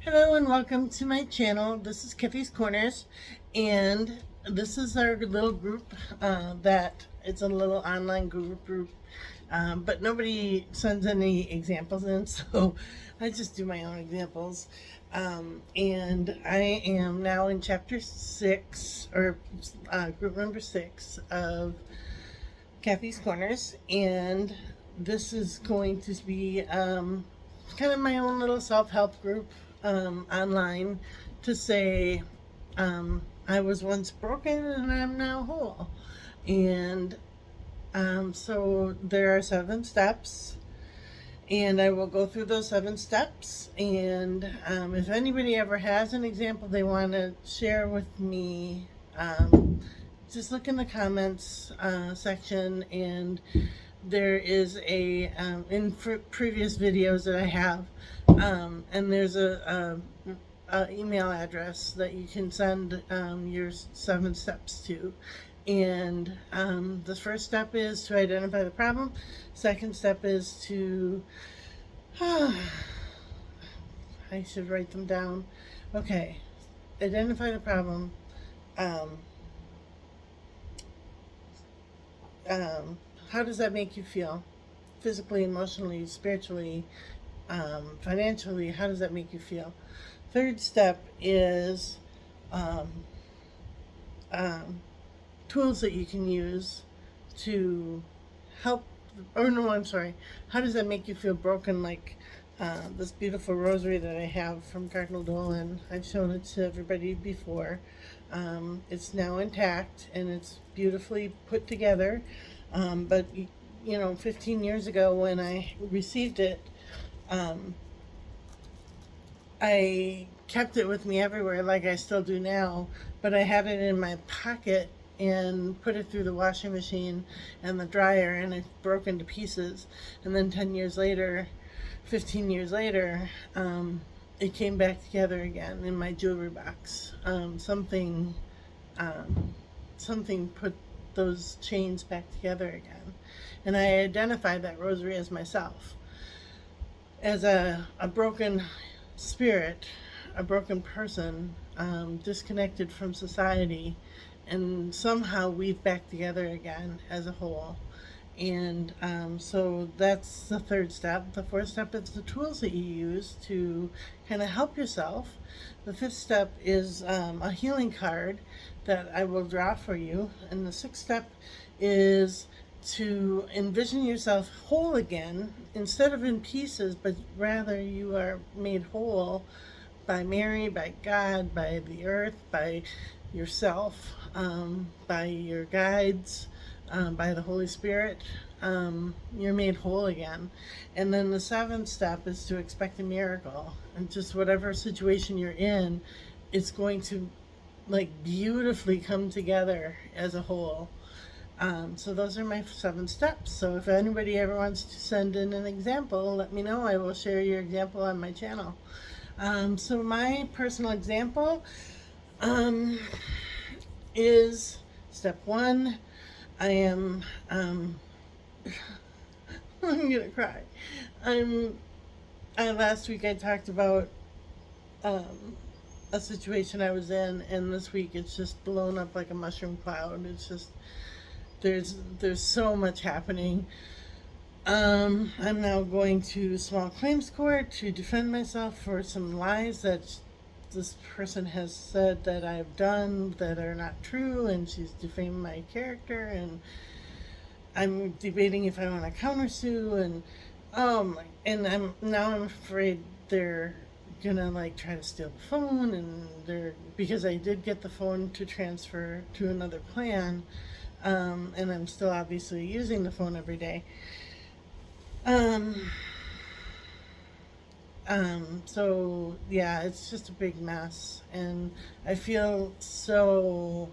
Hello and welcome to my channel. This is Kathy's Corners, and this is our little group that it's a little online group, but nobody sends any examples in, so I just do my own examples. And I am now in chapter 6, or group number 6 of Kathy's Corners, and this is going to be kind of my own little self-help group online to say I was once broken and I'm now whole. And so there are 7 steps, and I will go through those 7 steps. And if anybody ever has an example they want to share with me, just look in the comments section, and there is a in previous videos that I have, and there's a email address that you can send your 7 steps to. And the first step is to identify the problem. Second step is to I should write them down. Okay, identify the problem. How does that make you feel? Physically, emotionally, spiritually, financially, how does that make you feel? Third step is tools that you can use to help, or no, I'm sorry, how does that make you feel broken? Like this beautiful rosary that I have from Cardinal Dolan. I've shown it to everybody before. It's now intact and it's beautifully put together. But 15 years ago when I received it, I kept it with me everywhere like I still do now, but I had it in my pocket and put it through the washing machine and the dryer, and it broke into pieces. And then 10 years later, 15 years later, it came back together again in my jewelry box. Something put those chains back together again. And I identified that rosary as myself, as a broken spirit, a broken person, disconnected from society, and somehow weave back together again as a whole. And so that's the third step. The fourth step is the tools that you use to kind of help yourself. The fifth step is a healing card that I will draw for you. And the sixth step is to envision yourself whole again, instead of in pieces, but rather you are made whole by Mary, by God, by the earth, by yourself, by your guides, by the Holy Spirit. You're made whole again. And then the seventh step is to expect a miracle. And just whatever situation you're in, it's going to beautifully come together as a whole. So those are my 7 steps. So if anybody ever wants to send in an example, let me know. I will share your example on my channel. So my personal example is step 1. I am I'm gonna cry. Last week I talked about a situation I was in, and this week it's just blown up like a mushroom cloud. It's just there's so much happening. I'm now going to small claims court to defend myself for some lies that this person has said that I've done that are not true, and she's defamed my character, and I'm debating if I want to countersue, and I'm afraid they're gonna try to steal the phone, and because I did get the phone to transfer to another plan, and I'm still obviously using the phone every day. So yeah, it's just a big mess, and I feel so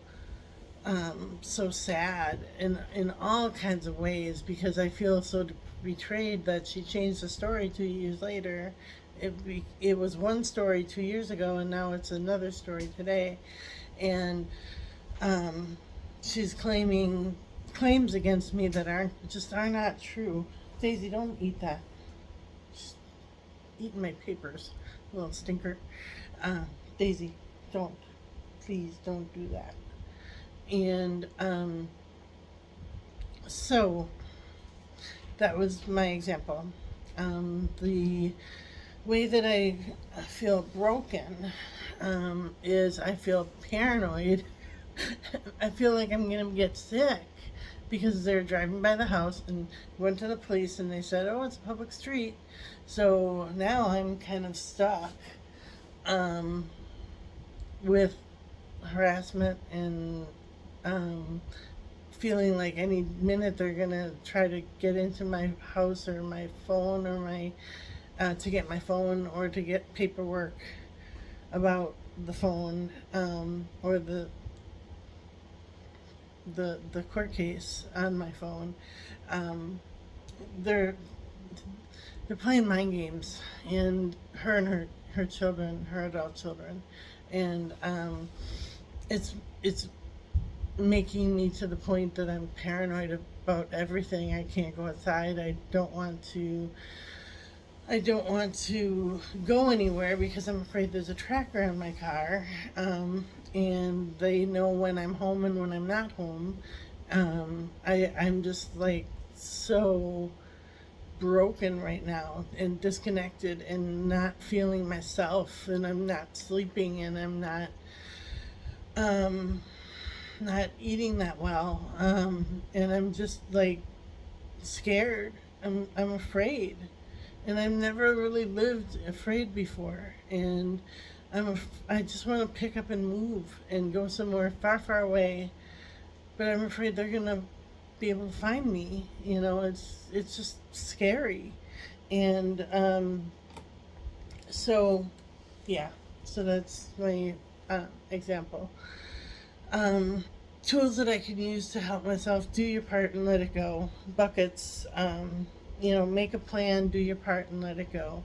sad in all kinds of ways, because I feel so betrayed that she changed the story 2 years later. It was one story 2 years ago, and now it's another story today, and she's claims against me that are not true. Daisy, don't eat that. She's eating my papers. little stinker. Daisy, don't. Please don't do that. And so that was my example. The way that I feel broken is I feel paranoid. I feel like I'm going to get sick because they're driving by the house and went to the police and they said, oh, it's a public street. So now I'm kind of stuck with harassment and feeling like any minute they're gonna try to get into my house or my phone or my to get my phone or to get paperwork about the phone or the court case on my phone. They're playing mind games, and her children, her adult children, and it's making me to the point that I'm paranoid about everything. I can't go outside. I don't want to go anywhere because I'm afraid there's a tracker in my car, and they know when I'm home and when I'm not home. I'm just like so broken right now and disconnected and not feeling myself, and I'm not sleeping, and I'm not eating that well, and I'm just like scared. I'm afraid, and I've never really lived afraid before, and I just want to pick up and move and go somewhere far, far away, but I'm afraid they're gonna be able to find me. It's just scary, and so yeah. So that's my example. Tools that I can use to help myself: do your part and let it go. Buckets. Make a plan, do your part and let it go.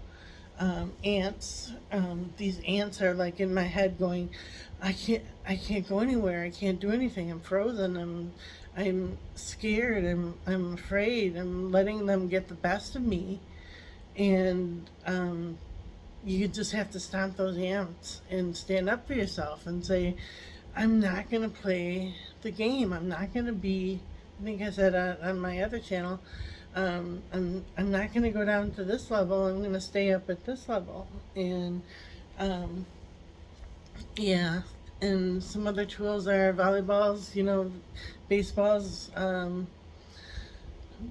Ants. These ants are like in my head going, I can't go anywhere. I can't do anything. I'm frozen. I'm scared. I'm afraid. I'm letting them get the best of me. And you just have to stomp those ants and stand up for yourself and say, I'm not going to play the game. I'm not going to be, I think I said on my other channel, I'm not going to go down to this level. I'm going to stay up at this level. And yeah, and some other tools are volleyballs, baseballs,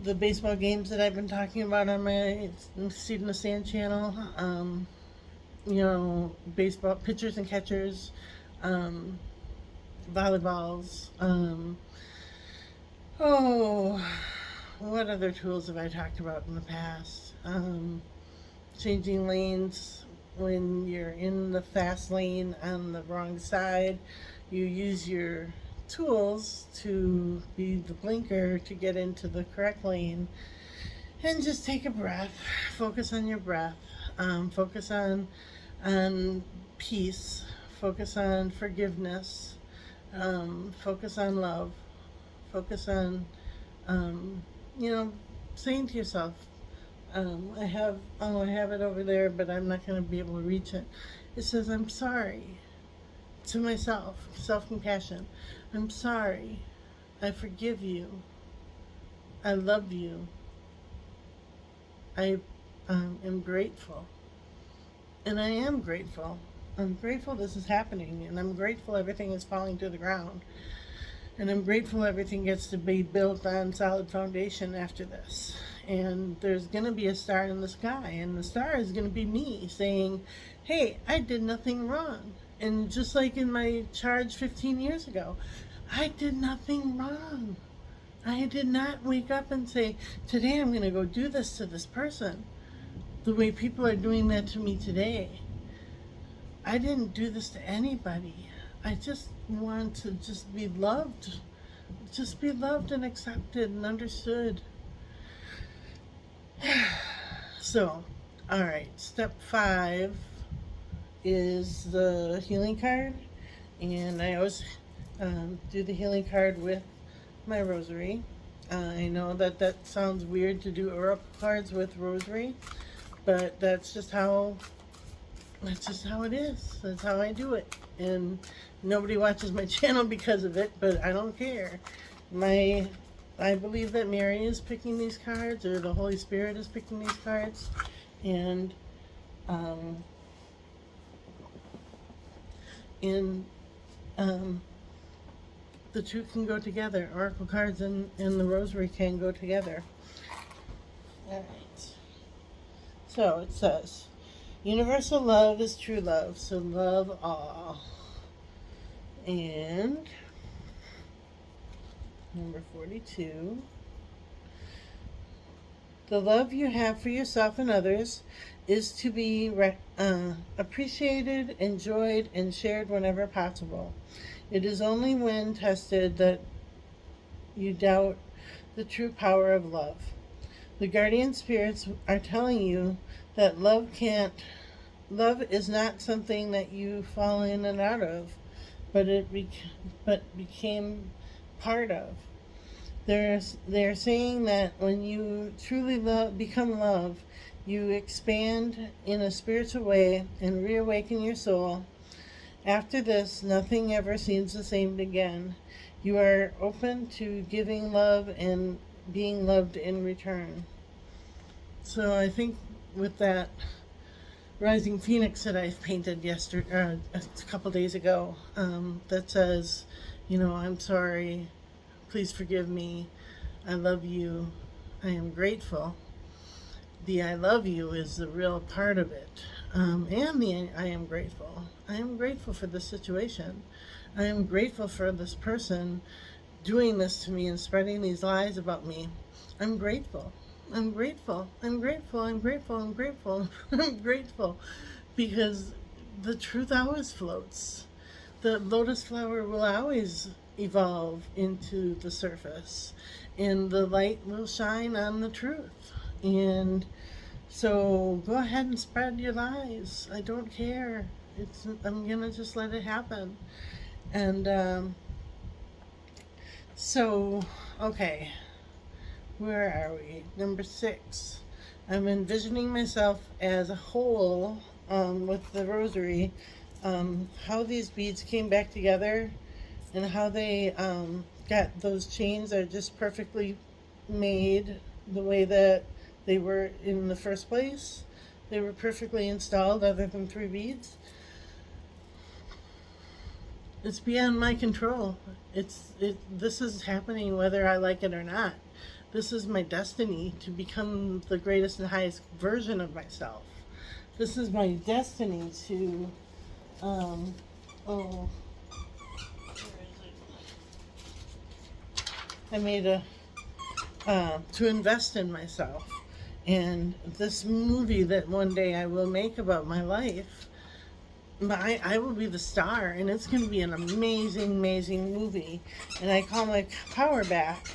the baseball games that I've been talking about on my Seed in the Sand channel, baseball pitchers and catchers, volleyballs, what other tools have I talked about in the past? Changing lanes when you're in the fast lane on the wrong side. You use your tools to be the blinker to get into the correct lane. And just take a breath. Focus on your breath. Focus on peace. Focus on forgiveness. Focus on love. Focus on saying to yourself, I have it over there, but I'm not going to be able to reach it. It says, I'm sorry to myself, self-compassion. I'm sorry. I forgive you. I love you. I am grateful. And I am grateful. I'm grateful this is happening, and I'm grateful everything is falling to the ground. And I'm grateful everything gets to be built on solid foundation after this. And there's going to be a star in the sky, and the star is going to be me saying, hey, I did nothing wrong. And just like in my charge 15 years ago, I did nothing wrong. I did not wake up and say, today I'm going to go do this to this person, the way people are doing that to me today. I didn't do this to anybody. I just want to just be loved and accepted and understood. So, all right, step 5 is the healing card, and I always do the healing card with my rosary. I know that sounds weird to do oracle cards with rosary, but that's just how That's just how it is. That's how I do it. And nobody watches my channel because of it, but I don't care. I believe that Mary is picking these cards, or the Holy Spirit is picking these cards, and um, in the two can go together. Oracle cards and the Rosary can go together. All right. So it says, universal love is true love, so love all. And number 42. The love you have for yourself and others is to be appreciated, enjoyed, and shared whenever possible. It is only when tested that you doubt the true power of love. The guardian spirits are telling you that love is not something that you fall in and out of, but became part of. They're saying that when you truly become love, you expand in a spiritual way and reawaken your soul. After this, nothing ever seems the same again. You are open to giving love and being loved in return. So I think with that rising phoenix that I painted yesterday, a couple days ago, that says, I'm sorry, please forgive me, I love you, I am grateful. The I love you is the real part of it. And the I am grateful. I am grateful for this situation. I am grateful for this person doing this to me and spreading these lies about me. I'm grateful. I'm grateful. I'm grateful. I'm grateful. I'm grateful. I'm grateful. Because the truth always floats. The lotus flower will always evolve into the surface, and the light will shine on the truth. And so go ahead and spread your lies. I don't care. I'm gonna just let it happen. And so okay, where are we? Number 6. I'm envisioning myself as a whole, with the rosary, how these beads came back together, and how they got those chains are just perfectly made the way that they were in the first place. They were perfectly installed, other than 3 beads. It's beyond my control. This is happening whether I like it or not. This is my destiny to become the greatest and highest version of myself. This is my destiny to, where is it? I made to invest in myself. And this movie that one day I will make about my life, I will be the star, and it's going to be an amazing, amazing movie. And I call my power back,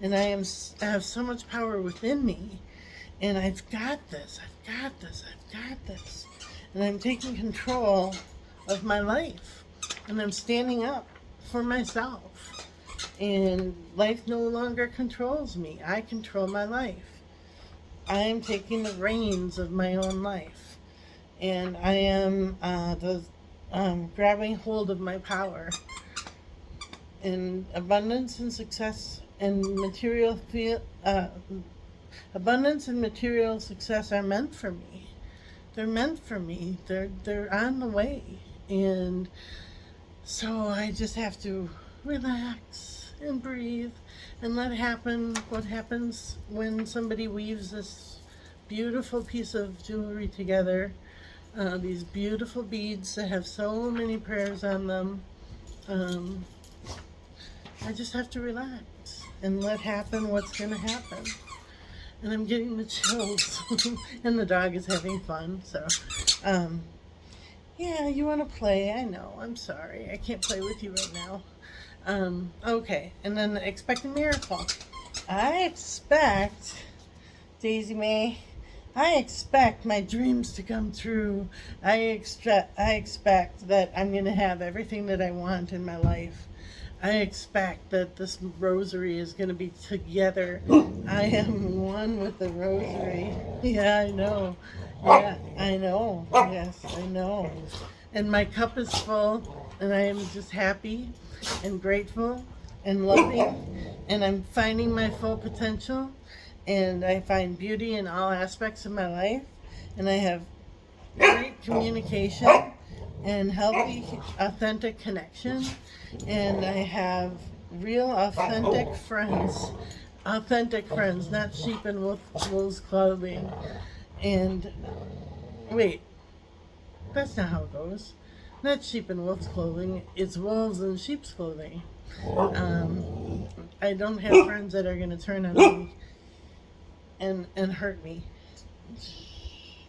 and I have so much power within me, and I've got this, I've got this, I've got this. And I'm taking control of my life, and I'm standing up for myself. And life no longer controls me. I control my life. I am taking the reins of my own life, and I am grabbing hold of my power. And abundance and success and abundance and material success are meant for me. They're meant for me. They're on the way, and so I just have to relax and breathe and let happen what happens when somebody weaves this beautiful piece of jewelry together. These beautiful beads that have so many prayers on them. I just have to relax and let happen what's going to happen. And I'm getting the chills. And the dog is having fun. So, yeah, you want to play. I know. I'm sorry. I can't play with you right now. Okay. And then expect a miracle. I expect, Daisy May, I expect my dreams to come true. I expect that I'm going to have everything that I want in my life. I expect that this rosary is going to be together. I am one with the rosary. Yeah, I know. Yeah, I know. Yes, I know. And my cup is full, and I am just happy and grateful and loving, and I'm finding my full potential, and I find beauty in all aspects of my life, and I have great communication and healthy, authentic connection, and I have real, authentic friends, not sheep in wolf's clothing. And wait, that's not how it goes. Not sheep in wolf's clothing. It's wolves in sheep's clothing. I don't have friends that are going to turn on me and hurt me.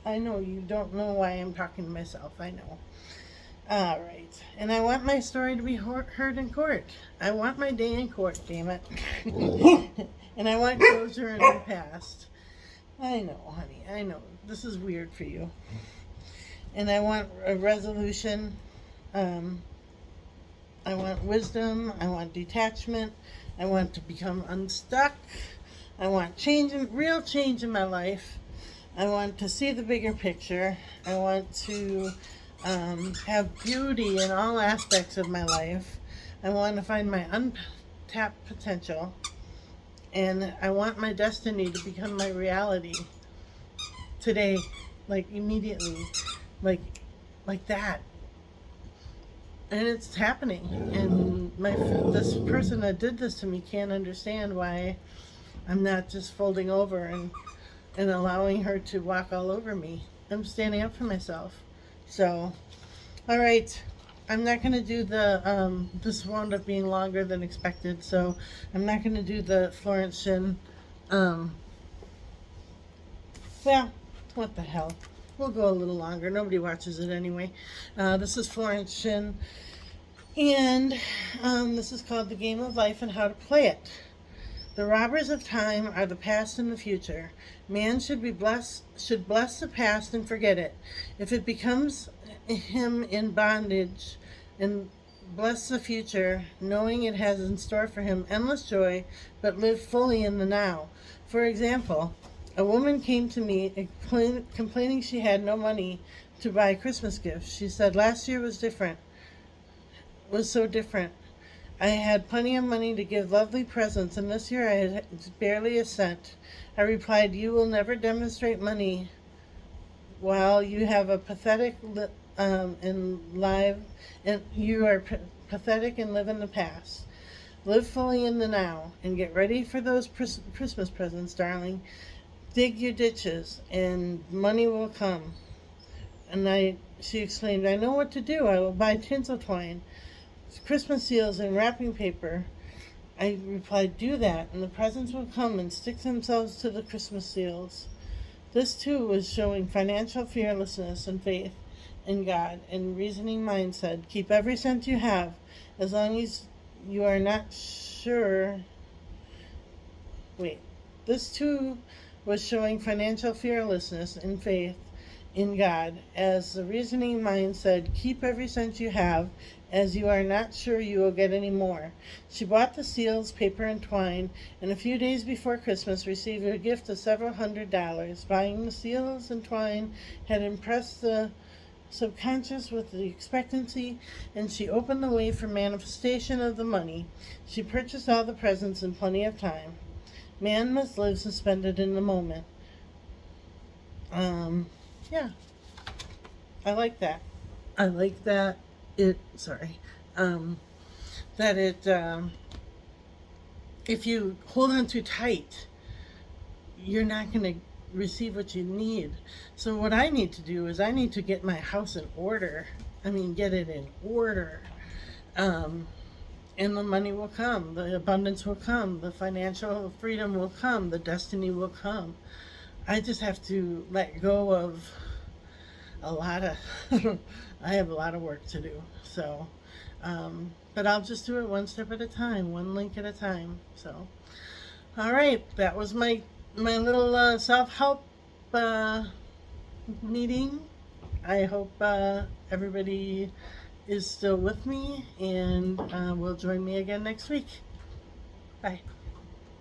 I know you don't know why I'm talking to myself. I know. All right. And I want my story to be heard in court. I want my day in court, damn it. And I want closure in the past. I know, honey. I know. This is weird for you. And I want a resolution. I want wisdom. I want detachment. I want to become unstuck. I want real change in my life. I want to see the bigger picture. I want to have beauty in all aspects of my life. I want to find my untapped potential. And I want my destiny to become my reality today, like immediately, like that. And it's happening. And this person that did this to me can't understand why I'm not just folding over and allowing her to walk all over me. I'm standing up for myself. So, all right. I'm not going to do this wound up being longer than expected, so I'm not going to do the Florence Shin. Well, what the hell. We'll go a little longer. Nobody watches it anyway. This is Florence Shin, and this is called The Game of Life and How to Play It. The robbers of time are the past and the future. Man should bless the past and forget it. If it becomes him in bondage, and bless the future, knowing it has in store for him endless joy, but live fully in the now. For example, a woman came to me complaining she had no money to buy Christmas gifts. She said last year was so different. I had plenty of money to give lovely presents, and this year I had barely a cent. I replied, "You will never demonstrate money while you have a pathetic you are pathetic and live in the past. Live fully in the now and get ready for those Christmas presents, darling. Dig your ditches and money will come." And she exclaimed, "I know what to do. I will buy tinsel twine, Christmas seals, and wrapping paper." I replied, "Do that, and the presents will come and stick themselves to the Christmas seals." This too was showing financial fearlessness and faith in God and reasoning mind said, "Keep every cent you have, as long as you are not sure." This too was showing financial fearlessness and faith in God, as the reasoning mind said, "Keep every cent you have, as you are not sure you will get any more." She bought the seals, paper, and twine, and a few days before Christmas received a gift of several $100s. Buying the seals and twine had impressed the subconscious with the expectancy, and she opened the way for manifestation of the money. She purchased all the presents in plenty of time. Man must live suspended in the moment. Yeah, I like that. I like that if you hold on too tight, you're not going to receive what you need. So what I need to do is I need to get my house in order. Get it in order. And the money will come, the abundance will come, the financial freedom will come, the destiny will come. I just have to let go of I have a lot of work to do. So, but I'll just do it one step at a time, one link at a time. So, all right, that was my little self-help meeting. I hope everybody is still with me and will join me again next week. Bye.